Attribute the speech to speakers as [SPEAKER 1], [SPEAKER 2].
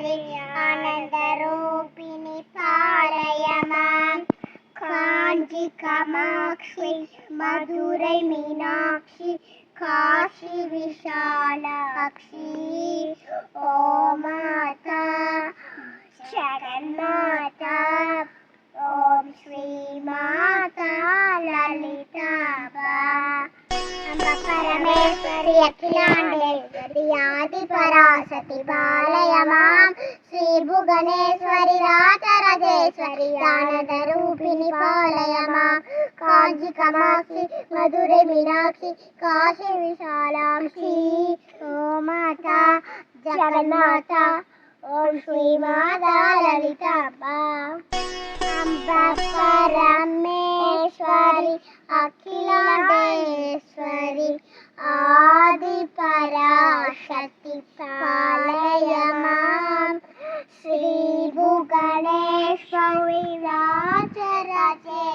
[SPEAKER 1] ஈஸ்வரி ஆனந்த ரூபிணி பாலய மாம். காஞ்சி காமாட்சி மதுரை மீனாட்சி காசி விஷாலாட்சி. ஓ மாதா ஜெகன்மாதா ஓம் ஸ்ரீ மாதா லலிதாபா. அம்ப பரமேஸ்வரி அகிலாண்டேஸ்வரி ஆதி பராசக்தி பாலய மாம். ஸ்ரீ புவனேஸ்வரி ராஜராஜேஸ்வரி ஆனந்த ரூபிணி பாலய மாம். காஞ்சி காமாட்சி மதுரை மீனாட்சி காசி விஷாலாட்சி. ஓ மாதா ஜெகன்மாதா ஓம் ஸ்ரீ மாதா லலிதாபா. அம்ப பரமேஸ்வரி அகிலாண்டேஸ்வரி ஆதி பராசக்தி பாலய மாம். ஸ்ரீ புவனேஸ்வரி ராஜராஜேஸ்வரி